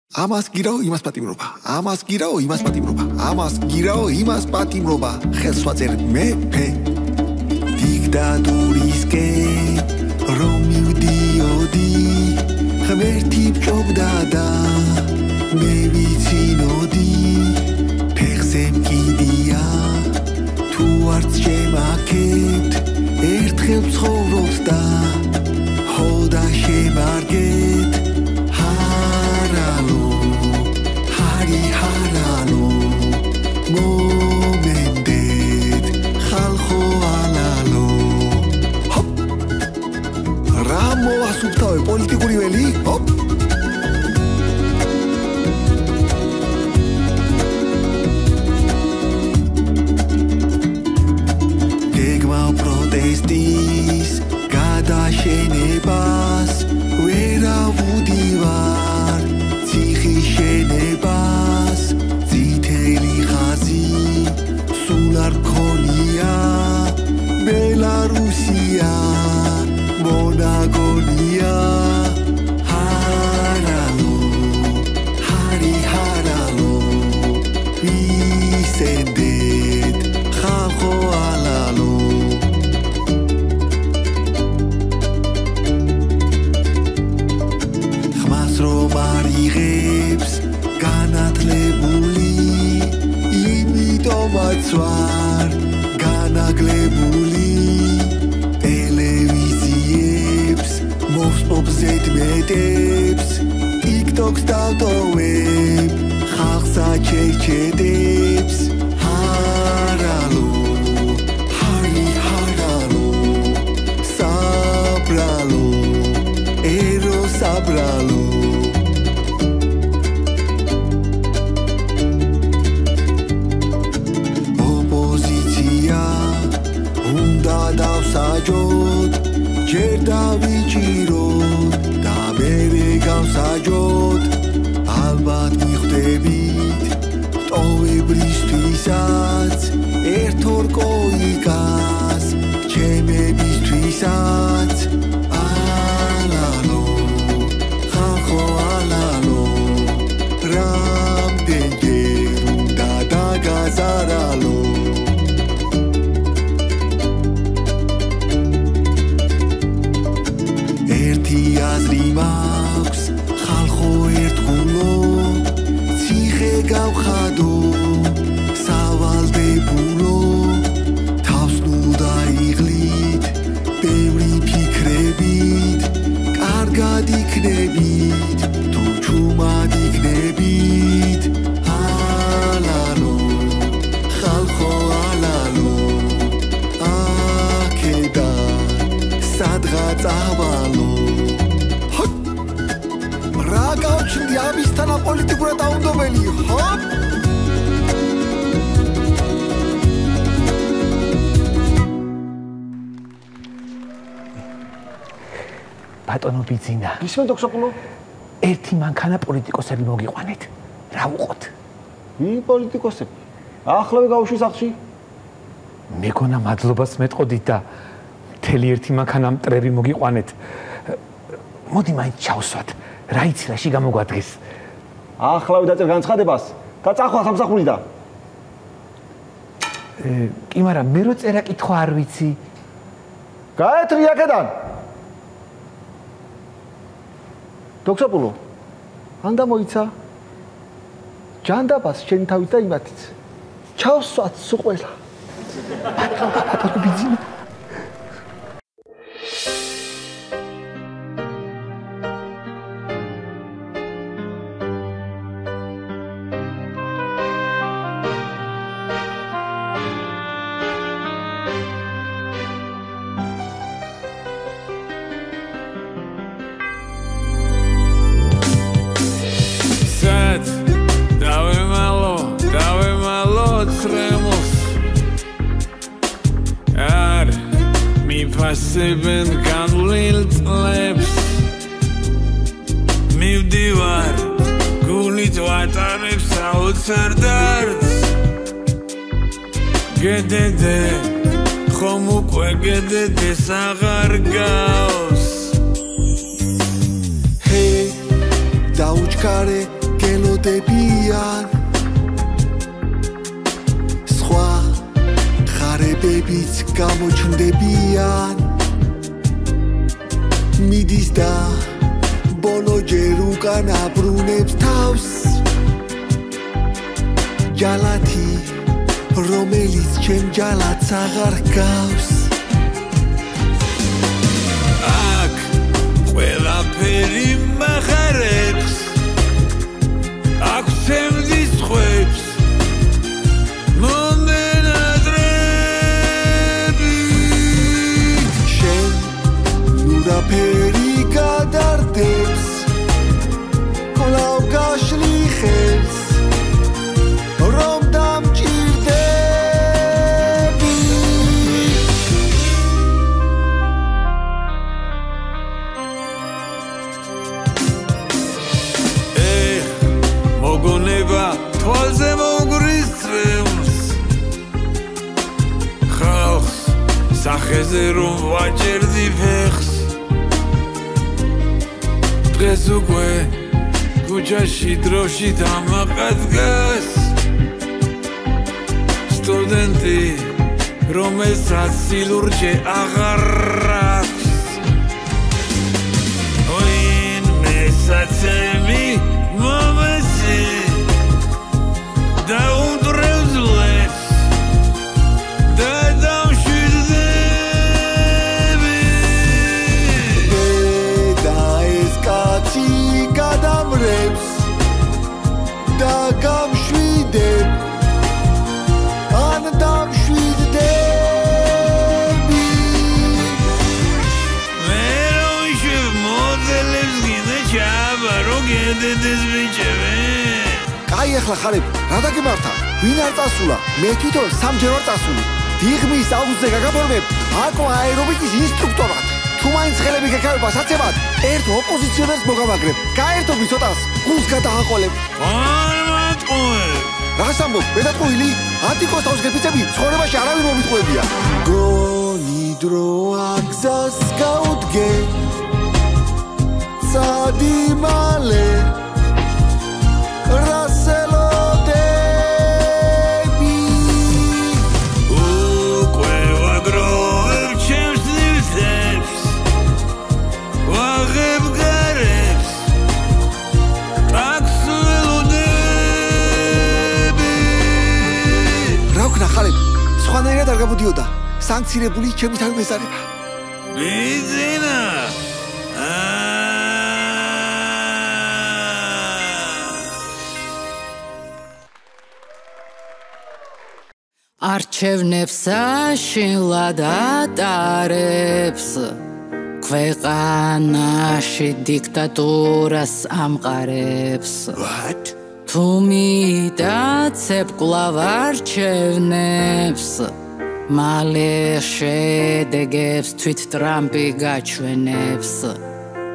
ამას გირაო იმას პატიმრობა, ამას გირაო იმას პატიმრობა, ამას გირაო იმას პატიმრობა, ხელს ვაწერ მეფე დიქტატურისკენ რომ მივდიოდი ღმერთი ბჭობდა და მე ვიცინოდი ფეხზე მკიდია თუ არც შემაქებთ ერთხელ ცხოვრობს და ჰოდა შემარგეთ მომენტეთ ხალხო ალალო რა მოასუფთავე პოლიტიკური ველი ჰოპ გეგმა პროტესტის გადაშენებას ვერა ვუდივარ ციხის შენებას სულ მქონია ბელარუსია მონაგონია ჰარალო ჰარი ჰარალო ვისენდეთ ხალხო ალალო ხმას რომ არიღებს განათლებული იმიტომაც ვარ განაგლებული ტელევიზიებს მოვსპობ ზედმეტებს ტიკტოკს დავტოვებ ხალხს აჩერჩედებს ჰარალო ჰარი ჰარალო საბრალო ერო საბრალო დავსაჯოთ ჯერ დავიჭიროთ და მერე გავსაჯოთ ალბათ მიხვდებით ტოვებრისთვისაც ერთ ორ კოიკას ჩემებისთვისაც ალალო ხალხო ალალო რამდენჯერ უნდა დაგაზარალო აზრი მაქვს ხალხო ერთგულო ციხე გავხადო სავალდებულო თავს ნუ დაიღლით ბევრი ფიქრებით კარგად იქნებით თუ ჩუმად იქნებით ალალო ხალხო ალალო აქედან სადღაც ავალო გავჩნდი ამისთანა პოლიტიკურად დაუნდობელი, ჰოპ! ბატონო ბიძინა. ისმენ დოქსოპულო? ერთი მანქანა პოლიტიკოსები მოგიყვანეთ. რა ვუყოთ? ვინ პოლიტიკოსები? ახლავე გავუშვი სახლში. მეგონა მადლობას მეტყოდით და მთელი ერთი მანქანა მტრები მოგიყვანეთ. მოდი მაინც ჩავსვათ. რა იცი რაში გამოგვადგეს? ახლავე დაწერ განცხადებას და წახვალ სამსახურიდან. კი, მაგრამ მე რო წერა კითხვა არ ვიცი. გაეთრი აქედან. დოქსოპულო, ანდა მოიცა. ჯანდაბას შენ თავით და იმათიც. ჩავსვათ სულ ყველა. ბატონო ბიძინა. Seven candles lips მივდივარ გულით ვატარებს აუცარ დარდს გედედე ხომ უკვე გედედე აღარ გავს ჰე დაუჩქარე ელოდებიან სხვა ხარებებიც გამოჩნდებიან მიდის და ბოლოჯერ უკან აბრუნებს თავს ჯალათი რომელიც ჩემ ჯალათს აღარ გავს აქ ყველაფერი მახარებს აქ სემდის ხვებს მონდენადრები შენ ნურაფერი გადარდებს კვლავ გაშლი ხელს რომ დამჭირდები მოგონება თვალზე მოგრის წვეულს ხალხს სახეზე რომ ვაჭერდი ფეხს დღეს უკვე ქუჩაში დროში დამაყადგას სტუდენტი რომელსაც სილურჯე აღარ აქვს ვინმესაცემი მომეცი და უდრევს ლებს და დამშვიდდები და ეს კაცი გადამრევს და გამშვიდებ ან დამშვიდდები მე რომ იშვებ მოდელებს გინდა ჩაბარო გედედეს ბიჭები კაი ახლა ხარებ რა დაგემართა ვინ არ წასულა მე თვითონ სამჯერ ვარ წასული დიღმის აუზზე გაგაფორმებ აკვა აერობიკის ინსტრუქტორად თუ მაინც ხელები გეკავება საცემად ერთ ოპოზიციონერს მოგავაგრებ გაერთობი ცოტას გულს გადააყოლებ რას ამბობ მეტატყუილი ანტიკოსტავს გეფიცები ცხოვრებაში არავინ მომიტყუებია გონი დრო აგზას გაუდგე წადი მალე რასელოდები უკვე ვაგროვებ ჩემს ნივთებს ვაღებ გარებს ტაქს ველოდები რა ვქნა ხალებ სხვანაირად არ გამოდიოდა სანქცირებული ჩემი თავი მეზარება ბიძინა არჩევნებს საშინლად ატარებს ქვეყანაში დიქტატურას ამყარებს What? თუ მიტაცებ კვლავ არჩევნებს მალე შედეგებს თვით ტრამპი გაჩვენებს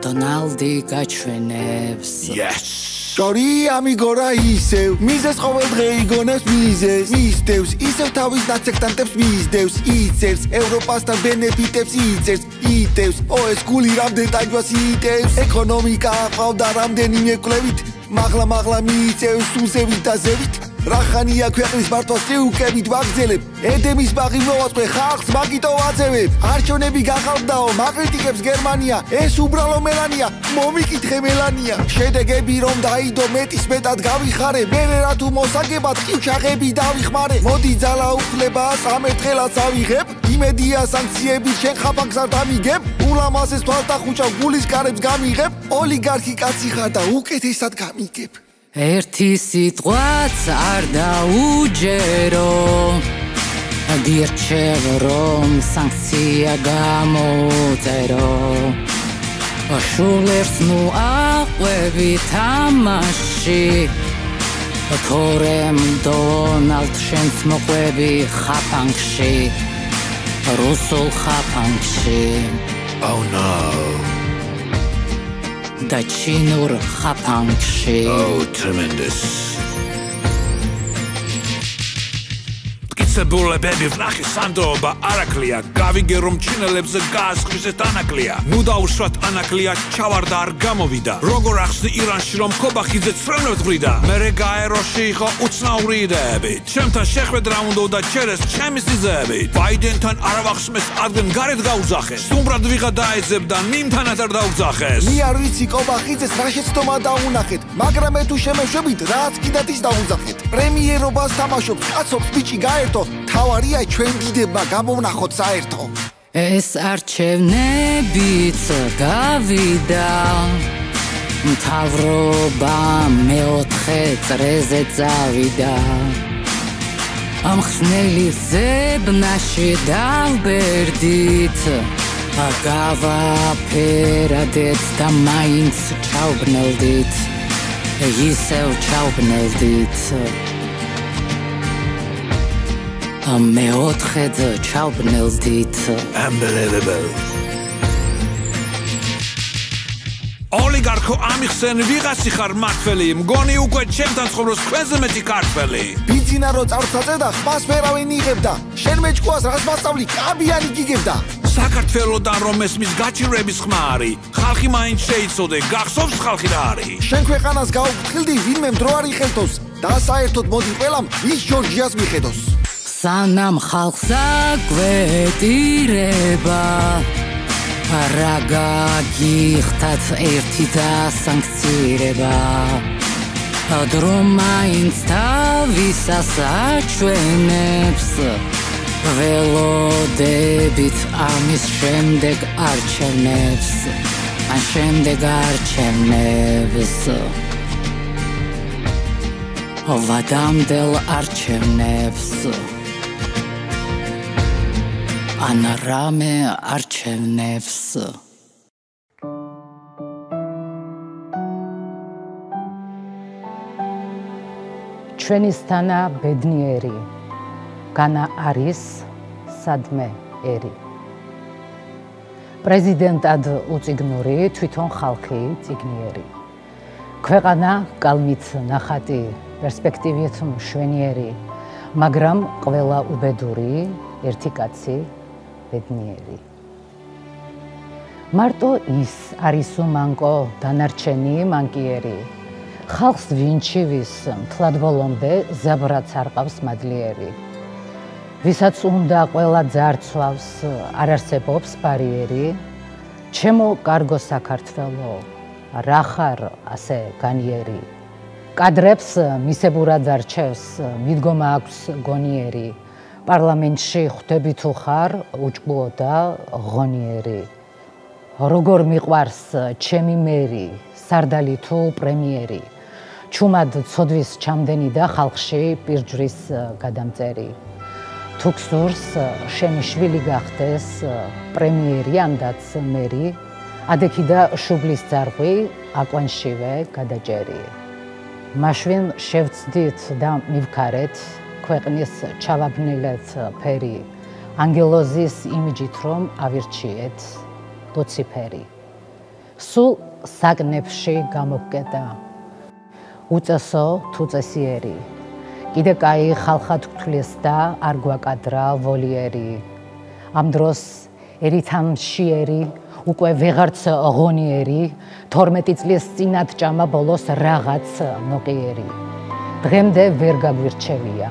დონალდი გაჩვენებს Yes. Ჭორი ამიგორა ისევ მიზეს ყოველდღე იგონებს მიზეს მისდევს ისევ თავის ნაცექტანტებს მისდევს იწერს ევროპასთან ბენეფიტებს იწერს იტევს ეს გული რამდენ ტაჯვას იტევს ეკონომიკა აყავდა რამდენიმე კვლევით მაღლა მიიწევს სულზევით და ზევით რახანია ქვეყნის მართვას წეუკებით ვაგრძელებ ედემის ბაღი მოვაწყვე ხალხს მაგიტო ვაძევებ არჩევნები გახალდაო მაკრიტიკებს გერმანია ეს უბრალო მელანია მომიკითხე მელანია შედეგები რომ დაიდო მეტის მეტად გავიხარე მერე რა თუ მოსაგებად ყივჩაღები დავიხმარე მოდი ძალა უფლებას ამერთხელაც ავიღებ იმედია სანქციებით შენ ხაფანგს არ დამიგებ ულამაზეს თვალთახუჭავ გულის კარებს გამიღებ ოლიგარქი კაცი ხარ და უკეთესად გამიგებ ერთი სიტყვაც არ დაუჯერო გირჩევ რომ სანქცია გამოწერო შულერს ნუ აყვევი თამაში თორემ დონალდ შენს მოყვები ხაფანგში რუსულ ხაფანგში Oh no. და ჩინურ ხაფანგში Oh, tremendous. მოცებულებები ვნახე სანდროობა არაკლია გავიგე რომ ჩინელებზე გაასხვისეთ ანაკლია ნუ დაუშვათ ანაკლია ჩავარდა არ გამოვიდა როგორ ახსნი ირანში რომ ქობახიძე ცრემლებს ღვიდა მერე გაეროში იყო უცნაური იდეები ჩემთან შეხვედრა უნდა ჩერეს ჩემი სიზეებით ბაიდენთან არ ავახსმეს ადგენ გარეთ გაუძახეს სტუმრად ვიღა დაეძებდა ნიმთანაც არ დაუძახეს მე არ ვიცი ქობახიძეს რა შეცდომა დაუნახეთ მაგრამ მე თუ შემეშვებით რაც კიდათ ის დაუძახეთ პრემიერობას თამაშობს კაცობს ბიჭი გაერთო თავარია ჩვენ დიდებმა გამოვნახოთ საერთო ეს არჩევნებიც გავიდა მთავრობა მეოთხე წრეზე წავიდა ამ ხსნელი ზებნაში დავბერდით გავაფერადეთ და მაინც ჩავბნელდით ისევ ჩავბნელდით მეოთხედ ჩავბნელდით Unbelievable ოლიგარქო ამიხსენ ვიღაცი ხარ მართველი მგონი უკვე ჩემთან ცხოვრობს ყველაზე მეტი ქართველი ბიძინა რო წარსაწედა ხმას ფერავენ იღებდა შენ მეჭკუას რას მასწავლი კაბიანი გიგებდა საქართველოდან რომ ესმის გაჩირების ხმა არის ხალხი მაინც შეიცოდე გახსოვს ხალხი რა არის შენ ქვეყანას გაუფრთხილდი ვინმე დრო არ იხელთოს და საერთოდ მოდი ყველამ ის ჯორჯიას მიხედოს სანამ ხალხს აკვეტირება რა გაგიხდათ ერთი დასანქცირება დრო მაინც თავისას აჩვენებს ველოდებით ამის შემდეგ არჩევნებს ან შემდეგ არჩევნებს ვადამდელ არჩევნებს ან რამე არჩევნებს ჩვენისთანა ბედნიერი განა არის სადმე ერი პრეზიდენტად უწიგნური თვითონ ხალხი წიგნიერი ქვეყანა კალმით ნახატი პერსპექტივით მშვენიერი მაგრამ ყველა უბედური ერთი კაცი ბედნიერი მარტო ის არის უმანკო დანარჩენი მანკიერი ხალხს ვინჩივის მთლად ბოლომდე ზაბრაც არ ყავს მადლიერი ვისაც უნდა ყველა ძარცვავს არ არსებობს ბარიერი ჩემო კარგო საქართველო რა ხარ ასე განიერი კადრებს მისებურად არჩევს მიდგომა აქვს გონიერი პარლამენტში ხვდები თუ ხარ უჭკუო და ღონიერი როგორ მიყვარს ჩემი მერი სარდალი თუ პრემიერი ჩუმად ცოდვის ჩამდენი და ხალხში პირჯვრის გადამწერი თუ გსურს შენი შვილი გახდეს პრემიერი ამდაც მერი ადექი და შუბლის ძარღვი აკვანშივე გადაჭერი მაშვენ შევცდით და მივქარეთ ქვეყნის ჩავაბნელეთ ფერი ანგელოზის იმიჯით რომ ავირჩიეთ ლუციფერი სულ საგნებში გამოგკეტა უწესო თუ წესიერი კიდე კაი ხალხად გთვლის და არ გვაკადრა ვოლიერი ამ დროს ერითანშიერი უკვე ვეღარც ღონიერი 12 წლის წინათ ჭამა ბოლოს რაღაც ნოყიერი დღემდე ვერ გაგვირჩევია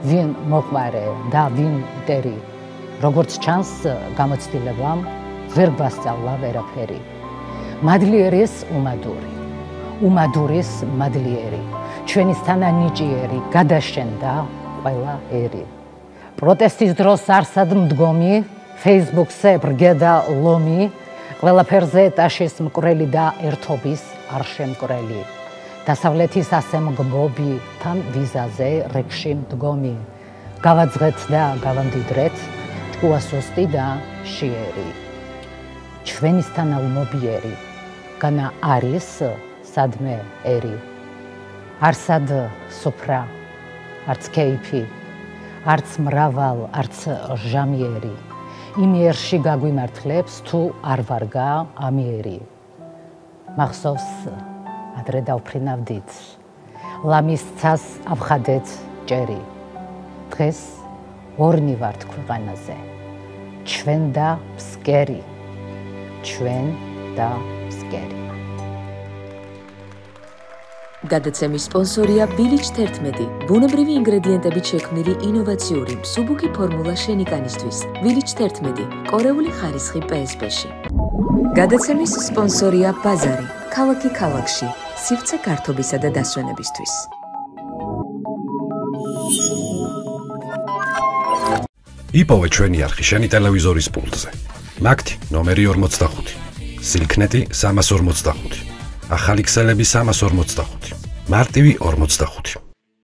ვინ მოყვარე და ვინ მტერი როგორც ჩანს გამოცდილებამ ვერ გვასწავლა ვერაფერი მადლიერის უმადური უმადურის მადლიერი ჩვენისთანა ნიჭიერი გადაშენდა ყველა ერი პროტესტის დროს არსად მდგომი Facebook-ზე ბრგედა ლომი ყველაფერზე ტაშის მკვრელი და ერთობის არ შემკვრელი დასავლეთის ასე მგმობი თან ვიზაზე რეკში მდგომი გავაძღეთ და გავამდიდრეთ ჭკუასოსტი და შიერი ჩვენისთანა უმობიერი განა არის სადმე ერი არსად სუფრა არც კეიფი არც მრავალ არც ჟამიერი იმიერში გაგვიმართლებს თუ არ ვარგა ამიერი მახსოვს ადრე დავფრინავდით ლამის ცას ავხადეთ ჭერი დღეს ორნი ვართ ქვეყანაზე. ჩვენ და ფსკერი. ჩვენ და ფსკერი. გადაცემის სპონსორია ბილიჩ 11, ბუნებრივი ინგრედიენტებით შექმნილი ინოვაციური მსუბუქი ფორმულა შენიკანისთვის. ბილიჩ 11, კორეული ხარისხი PSP-ში. გადაცემის სპონსორია ბაზარი, ქალაქი ქალაქში, სივრცე გართობისა და დასვენებისთვის. იპოვე ჩვენი არხი შენი ტელევიზორის პულტზე. მაგთი ნომერი 45, სილქნეტი 345, ახალი ქსელები 345, მარტივი 45.